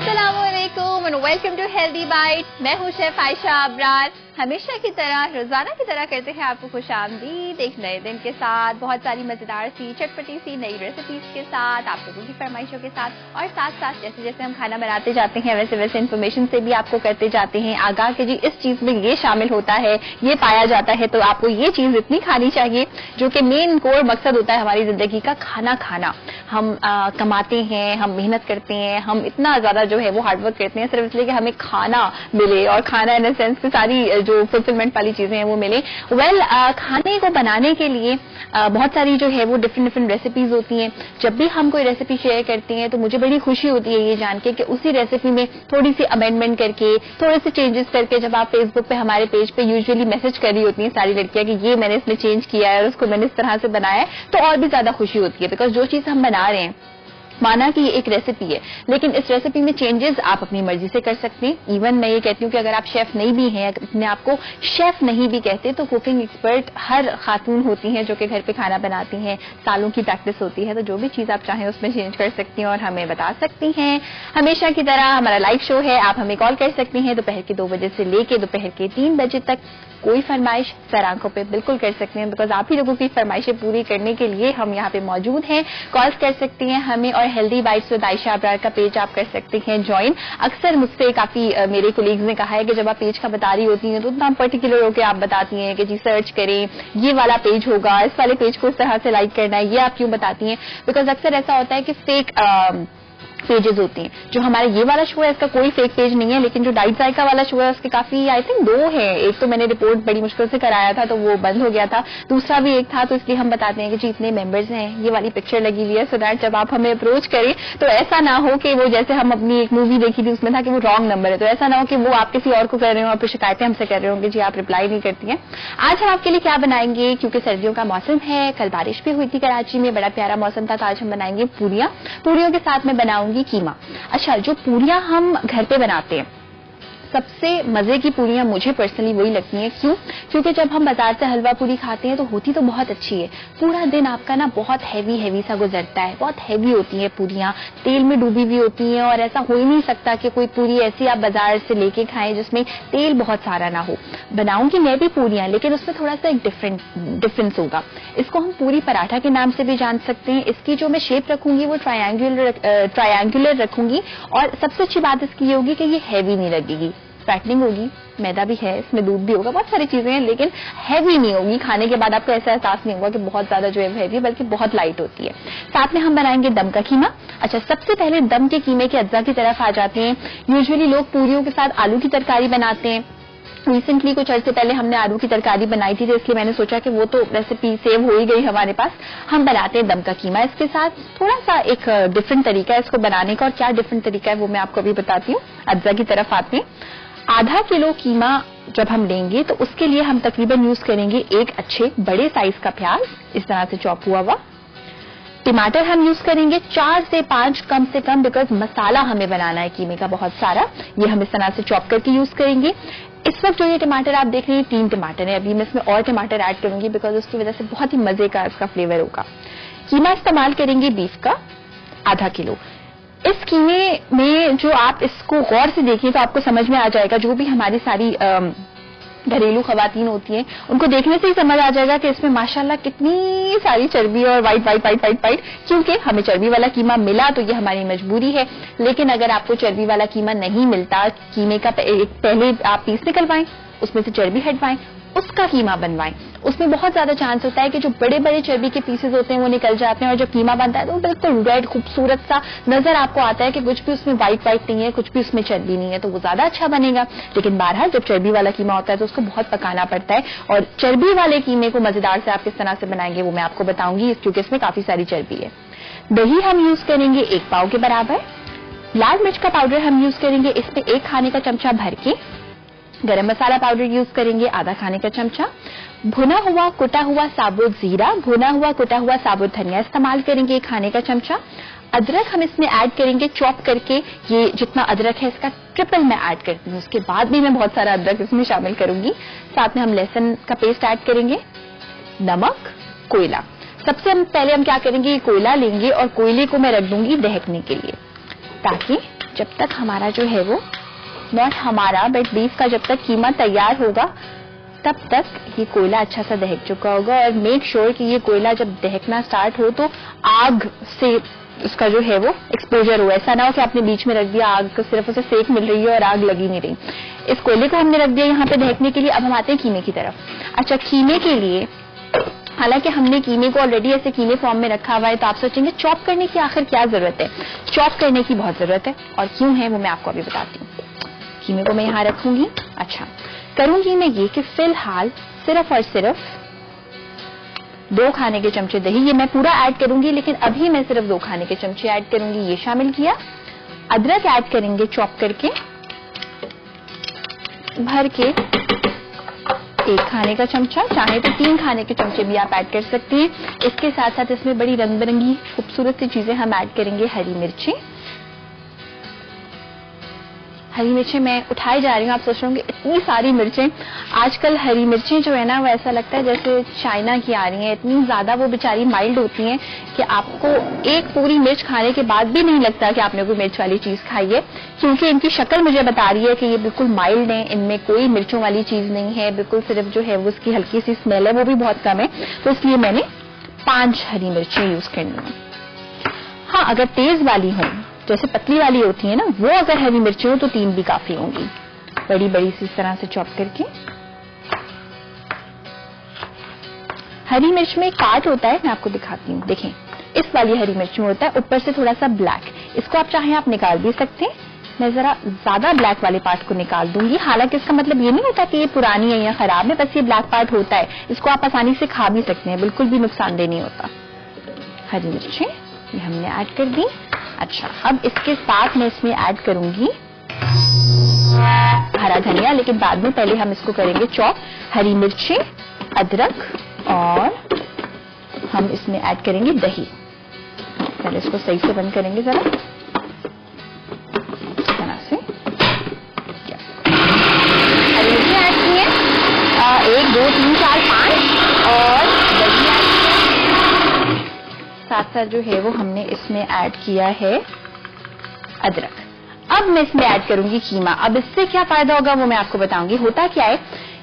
अस्सलामुअलैकुम and welcome to healthy bite. मैं हूँ शेफ आयशा अबरार। हमेशा की तरह रोजाना की तरह करते हैं आपको खुशामदीद एक नए दिन के साथ, बहुत सारी मजेदार सी चटपटी सी नई रेसिपीज के साथ, आप लोगों की फरमाइशों के साथ, और साथ साथ जैसे जैसे हम खाना बनाते जाते हैं वैसे वैसे इन्फॉर्मेशन से भी आपको करते जाते हैं आगाह कि जी इस चीज में ये शामिल होता है, ये पाया जाता है, तो आपको ये चीज इतनी खानी चाहिए, जो कि मेन कोर मकसद होता है हमारी जिंदगी का, खाना खाना। हम कमाते हैं, हम मेहनत करते हैं, हम इतना ज्यादा जो है वो हार्डवर्क करते हैं सिर्फ इसलिए कि हमें खाना मिले, और खाना इन सेंस की सारी जो फुलफिलमेंट वाली चीजें हैं वो मिले। खाने को बनाने के लिए बहुत सारी जो है वो डिफरेंट रेसिपीज होती हैं। जब भी हम कोई रेसिपी शेयर करते हैं तो मुझे बड़ी खुशी होती है ये जान के कि उसी रेसिपी में थोड़ी सी अमेंडमेंट करके, थोड़े से चेंजेस करके, जब आप फेसबुक पे हमारे पेज पे यूजुअली मैसेज कर रही होती हैं सारी लड़कियां कि ये मैंने इसमें चेंज किया है और उसको मैंने इस तरह से बनाया है, तो और भी ज्यादा खुशी होती है। बिकॉज जो चीज हम बना रहे हैं, माना कि ये एक रेसिपी है, लेकिन इस रेसिपी में चेंजेस आप अपनी मर्जी से कर सकते हैं। इवन मैं ये कहती हूँ कि अगर आप शेफ नहीं भी हैं, अपने आप को शेफ नहीं भी कहते, तो कुकिंग एक्सपर्ट हर खातून होती हैं जो कि घर पे खाना बनाती हैं, सालों की प्रैक्टिस होती है, तो जो भी चीज आप चाहें उसमें चेंज कर सकती हैं और हमें बता सकती हैं। हमेशा की तरह हमारा लाइव शो है, आप हमें कॉल कर सकती हैं दोपहर के 2 बजे से लेके दोपहर के 3 बजे तक। कोई फरमाइश सर आंखों पे बिल्कुल कर सकते हैं, बिकॉज आप ही लोगों की फरमाइशें पूरी करने के लिए हम यहाँ पे मौजूद हैं। कॉल्स कर सकती हैं हमें, और healthy bytes with Ayesha Abrar का पेज आप कर सकते हैं ज्वाइन। अक्सर मुझसे काफी मेरे कोलीग्स ने कहा है कि जब आप पेज का बता रही होती हैं तो इतना पर्टिकुलर होकर आप बताती हैं कि जी सर्च करें, ये वाला पेज होगा, इस वाले पेज को इस तरह से लाइक करना है, ये आप क्यों बताती हैं? बिकॉज अक्सर ऐसा होता है कि फेक पेजेस होती हैं। जो हमारा ये वाला शो है इसका कोई फेक पेज नहीं है, लेकिन जो डाइट जायका वाला शो है उसके काफी आई थिंक 2 है। एक तो मैंने रिपोर्ट बड़ी मुश्किल से कराया था तो वो बंद हो गया था, दूसरा भी एक था, तो इसलिए हम बताते हैं कि जी इतने मेंबर्स हैं, ये वाली पिक्चर लगी हुई है, सो दैट जब आप हमें अप्रोच करें तो ऐसा ना हो कि वो, जैसे हम अपनी एक मूवी देखी थी उसमें था कि वो रॉन्ग नंबर है, तो ऐसा ना हो कि वो आप किसी और को कर रहे हो और फिर शिकायतें हमसे कर रहे होंगे जी आप रिप्लाई नहीं करती हैं। आज हम आपके लिए क्या बनाएंगे, क्योंकि सर्दियों का मौसम है, कल बारिश भी हुई थी कराची में, बड़ा प्यारा मौसम था, तो आज हम बनाएंगे पूरियां। पूरियों के साथ में बनाऊंगी कीमा। अच्छा, जो पूरियां हम घर पे बनाते हैं, सबसे मजे की पूरियां मुझे पर्सनली वही लगती हैं। क्यों? क्योंकि जब हम बाजार से हलवा पूरी खाते हैं तो होती तो बहुत अच्छी है, पूरा दिन आपका ना बहुत हैवी सा गुजरता है, बहुत हैवी होती है पूरियां, तेल में डूबी हुई होती हैं, और ऐसा हो ही नहीं सकता कि कोई पूरी ऐसी आप बाजार से लेके खाएं जिसमें तेल बहुत सारा ना हो। बनाऊंगी मैं भी पूरियां, लेकिन उसमें थोड़ा सा एक डिफरेंस होगा। इसको हम पूरी पराठा के नाम से भी जान सकते हैं। इसकी जो मैं शेप रखूंगी वो ट्रायंगुलर रखूंगी, और सबसे अच्छी बात इसकी ये होगी कि ये हैवी नहीं लगेगी, फैटनिंग होगी, मैदा भी है, इसमें दूध भी होगा, बहुत सारी चीजें हैं, लेकिन हैवी नहीं होगी। खाने के बाद आपको ऐसा एहसास नहीं होगा कि बहुत ज्यादा जो है हैवी, बल्कि बहुत लाइट होती है। साथ में हम बनाएंगे दम का कीमा। अच्छा, सबसे पहले दम के कीमे के अज्जा की तरफ आ जाते हैं। यूजुअली लोग पूरियों के साथ आलू की तरकारी बनाते हैं। रिसेंटली कुछ अर्से पहले हमने आलू की तरकारी बनाई थी, तो इसलिए मैंने सोचा कि वो तो रेसिपी सेव हो ही गई हमारे पास। हम बनाते हैं दम का कीमा इसके साथ। थोड़ा सा एक डिफरेंट तरीका है इसको बनाने का, और क्या डिफरेंट तरीका है वो मैं आपको अभी बताती हूँ। अज्जा की तरफ आते हैं। आधा किलो कीमा जब हम लेंगे तो उसके लिए हम तकरीबन यूज करेंगे एक अच्छे बड़े साइज का प्याज, इस तरह से चॉप हुआ हुआ। टमाटर हम यूज करेंगे 4 से 5 कम से कम, बिकॉज मसाला हमें बनाना है कीमे का बहुत सारा। ये हम इस तरह से चॉप करके यूज करेंगे। इस वक्त जो ये टमाटर आप देख रहे हैं 3 टमाटर है, अभी मैं इसमें और टमाटर ऐड करूंगी बिकॉज उसकी वजह से बहुत ही मजे का इसका फ्लेवर होगा। कीमा इस्तेमाल करेंगे बीफ का आधा किलो। इस कीमे में जो आप इसको गौर से देखिए तो आपको समझ में आ जाएगा, जो भी हमारी सारी घरेलू खवातीन होती हैं उनको देखने से ही समझ आ जाएगा कि इसमें माशाल्लाह कितनी सारी चर्बी और वाइट, क्योंकि हमें चर्बी वाला कीमा मिला तो ये हमारी मजबूरी है। लेकिन अगर आपको चर्बी वाला कीमा नहीं मिलता, कीमे का पहले आप पीस निकलवाएं, उसमें से चर्बी हटवाएं, उसका कीमा बनवाएं। उसमें बहुत ज्यादा चांस होता है कि जो बड़े बड़े चर्बी के पीसेस होते हैं वो निकल जाते हैं, और जब कीमा बनता है तो बिल्कुल रेड खूबसूरत सा नजर आपको आता है कि कुछ भी उसमें वाइट नहीं है, कुछ भी उसमें चर्बी नहीं है, तो वो ज्यादा अच्छा बनेगा। लेकिन बहरहाल जब चर्बी वाला कीमा होता है तो उसको बहुत पकाना पड़ता है, और चर्बी वाले कीमे को मजेदार से आप किस तरह से बनाएंगे वो मैं आपको बताऊंगी, क्योंकि इसमें काफी सारी चर्बी है। दही हम यूज करेंगे 1 पाव के बराबर। लाल मिर्च का पाउडर हम यूज करेंगे इसमें 1 खाने का चमचा भर के। गरम मसाला पाउडर यूज करेंगे आधा खाने का चमचा। भुना हुआ कुटा हुआ साबुत जीरा, भुना हुआ कुटा हुआ साबुत धनिया इस्तेमाल करेंगे 1 खाने का चमचा। अदरक हम इसमें ऐड करेंगे चॉप करके, ये जितना अदरक है इसका ट्रिपल मैं ऐड करती हूँ, उसके बाद भी मैं बहुत सारा अदरक इसमें शामिल करूंगी। साथ में हम लहसुन का पेस्ट ऐड करेंगे। नमक, कोयला। सबसे पहले हम क्या करेंगे, कोयला लेंगे और कोयले को मैं रख दूंगी दहकने के लिए, ताकि जब तक हमारा जो है वो, नॉट हमारा बट बीफ का, जब तक कीमा तैयार होगा तब तक ये कोयला अच्छा सा दहक चुका होगा। और मेक श्योर कि ये कोयला जब दहकना स्टार्ट हो तो आग से उसका जो है वो एक्सपोजर हो। ऐसा ना हो कि आपने बीच में रख दिया आग को, सिर्फ उसे सेक मिल रही है और आग लगी नहीं रही। इस कोयले को हमने रख दिया यहाँ पे दहकने के लिए। अब हम आते हैं कीमे की तरफ। अच्छा, कीमे के लिए, हालांकि हमने कीमे को ऑलरेडी ऐसे कीमे फॉर्म में रखा हुआ है, तो आप सोचेंगे चॉप करने की आखिर क्या जरूरत है। चॉप करने की बहुत जरूरत है, और क्यों है वो मैं आपको अभी बताती हूँ। कीमे को मैं यहाँ रखूंगी। अच्छा, करूंगी मैं ये कि फिलहाल सिर्फ और सिर्फ 2 खाने के चमचे दही, ये मैं पूरा ऐड करूंगी लेकिन अभी मैं सिर्फ 2 खाने के चमचे ऐड करूंगी, ये शामिल किया। अदरक ऐड करेंगे चॉप करके, भर के 1 खाने का चमचा, चाहे तो 3 खाने के चमचे भी आप ऐड कर सकती हैं। इसके साथ साथ इसमें बड़ी रंग बिरंगी खूबसूरत सी चीजें हम ऐड करेंगे। हरी मिर्चें, हरी मिर्चें मैं उठाई जा रही हूँ। आप सोच रहे होंगे इतनी सारी मिर्चें। आजकल हरी मिर्चें जो है ना, वो ऐसा लगता है जैसे चाइना की आ रही हैं। इतनी ज्यादा वो बेचारी माइल्ड होती हैं कि आपको एक पूरी मिर्च खाने के बाद भी नहीं लगता कि आपने कोई मिर्च वाली चीज खाई है, क्योंकि इनकी शक्ल मुझे बता रही है कि ये बिल्कुल माइल्ड है, इनमें कोई मिर्चों वाली चीज नहीं है, बिल्कुल सिर्फ जो है वो उसकी हल्की सी स्मेल है, वो भी बहुत कम है। तो इसलिए मैंने 5 हरी मिर्चें यूज करनी है। हाँ, अगर तेज वाली हो, जैसे पतली वाली होती है ना, वो अगर हरी मिर्ची हो तो 3 भी काफी होंगी। बड़ी बड़ी सी इस तरह से चॉप करके। हरी मिर्च में काट होता है, मैं आपको दिखाती हूँ। देखें, इस वाली हरी मिर्च में होता है ऊपर से थोड़ा सा ब्लैक। इसको आप चाहे आप निकाल भी सकते हैं। मैं जरा ज्यादा ब्लैक वाले पार्ट को निकाल दूंगी। हालांकि इसका मतलब ये नहीं होता कि ये पुरानी है या खराब है, बस ये ब्लैक पार्ट होता है। इसको आप आसानी से खा भी सकते हैं, बिल्कुल भी नुकसानदेह नहीं होता। हरी मिर्चें ये हमने ऐड कर दी। अच्छा, अब इसके साथ मैं इसमें ऐड करूंगी हरा धनिया, लेकिन बाद में, पहले हम इसको करेंगे चॉप। हरी मिर्चें, अदरक, और हम इसमें ऐड करेंगे दही। पहले इसको सही से बंद करेंगे जरा, इस तरह से। हरी मिर्चें ऐड की है, 1 2 3 4 5, और दही ऐड किया। साथ साथ जो है वो हमने इसमें ऐड किया है अदरक। अब मैं इसमें ऐड करूंगी कीमा। अब इससे क्या फायदा होगा वो मैं आपको बताऊंगी। होता क्या है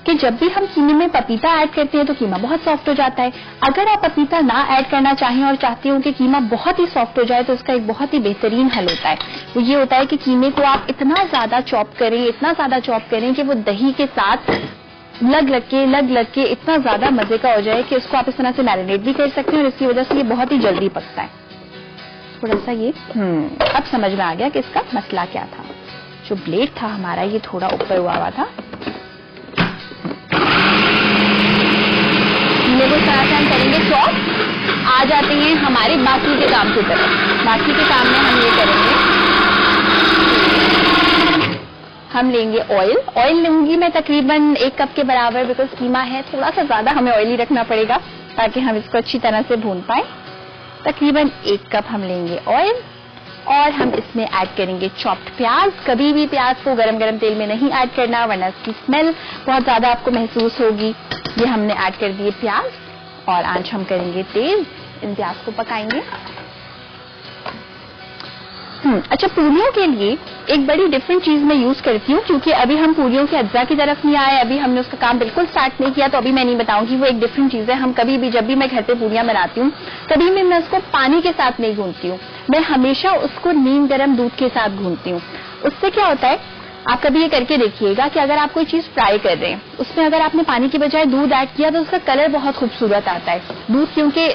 कि जब भी हम कीमे में पपीता ऐड करते हैं तो कीमा बहुत सॉफ्ट हो जाता है। अगर आप पपीता ना ऐड करना चाहें और चाहते हो कि कीमा बहुत ही सॉफ्ट हो जाए, तो उसका एक बहुत ही बेहतरीन हल होता है। वो ये होता है कि कीमे को आप इतना ज्यादा चॉप करें, इतना ज्यादा चॉप करें कि वो दही के साथ लग लग के इतना ज्यादा मजे का हो जाए कि उसको आप इस तरह से मैरिनेट भी कर सकते हैं, और इसकी वजह से ये बहुत ही जल्दी पकता है। थोड़ा सा ये अब समझ में आ गया कि इसका मसला क्या था। जो ब्लेड था हमारा, ये थोड़ा ऊपर हुआ था। कीमे को साथ हम करेंगे चॉप। आ जाते हैं हमारे बाकी के काम की तरफ। बाकी के काम में हम ये करेंगे, हम लेंगे ऑयल। ऑयल लूंगी मैं तकरीबन 1 कप के बराबर, बिकॉज कीमा है, थोड़ा सा ज्यादा हमें ऑयली रखना पड़ेगा ताकि हम इसको अच्छी तरह से भून पाए। तकरीबन 1 कप हम लेंगे ऑयल, और हम इसमें ऐड करेंगे चॉप्ड प्याज। कभी भी प्याज को गरम गरम तेल में नहीं ऐड करना, वरना इसकी स्मेल बहुत ज्यादा आपको महसूस होगी। ये हमने ऐड कर दिए प्याज, और आंच हम करेंगे तेज। इन प्याज को पकाएंगे। अच्छा, पूरियों के लिए एक बड़ी डिफरेंट चीज मैं यूज करती हूँ, क्योंकि अभी हम पूरियों के अज्जा की तरफ नहीं आए, अभी हमने उसका काम बिल्कुल स्टार्ट नहीं किया, तो अभी मैं नहीं बताऊंगी। वो एक डिफरेंट चीज है। हम कभी भी, जब भी मैं घर पे पूरियां बनाती हूँ, कभी भी मैं उसको पानी के साथ नहीं गूंथती हूँ। मैं हमेशा उसको नीम गर्म दूध के साथ गूंथती हूँ। उससे क्या होता है, आप कभी ये करके देखिएगा कि अगर आप कोई चीज फ्राई कर रहे हैं, उसमें अगर आपने पानी की बजाय दूध ऐड किया तो उसका कलर बहुत खूबसूरत आता है। दूध क्योंकि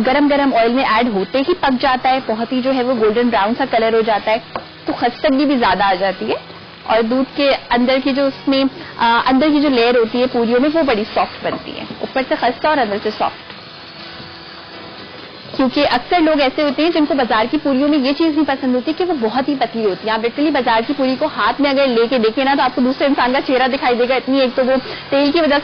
गरम गरम ऑयल में ऐड होते ही पक जाता है, बहुत ही जो है वो गोल्डन ब्राउन सा कलर हो जाता है, तो खस्तगी भी ज्यादा आ जाती है। और दूध के अंदर की जो उसमें अंदर की जो लेयर होती है पूरियों में, वो बड़ी सॉफ्ट बनती है, ऊपर से खस्ता और अंदर से सॉफ्ट। क्योंकि अक्सर लोग ऐसे होते हैं जिनको बाजार की पूरियों में ये चीज नहीं पसंद होती कि वो बहुत ही पतली होती है। आप लिटरली बाजार की पूरी को हाथ में अगर लेके देखें ना, तो आपको दूसरे इंसान का चेहरा दिखाई देगा, इतनी एक तो वो तेल की वजह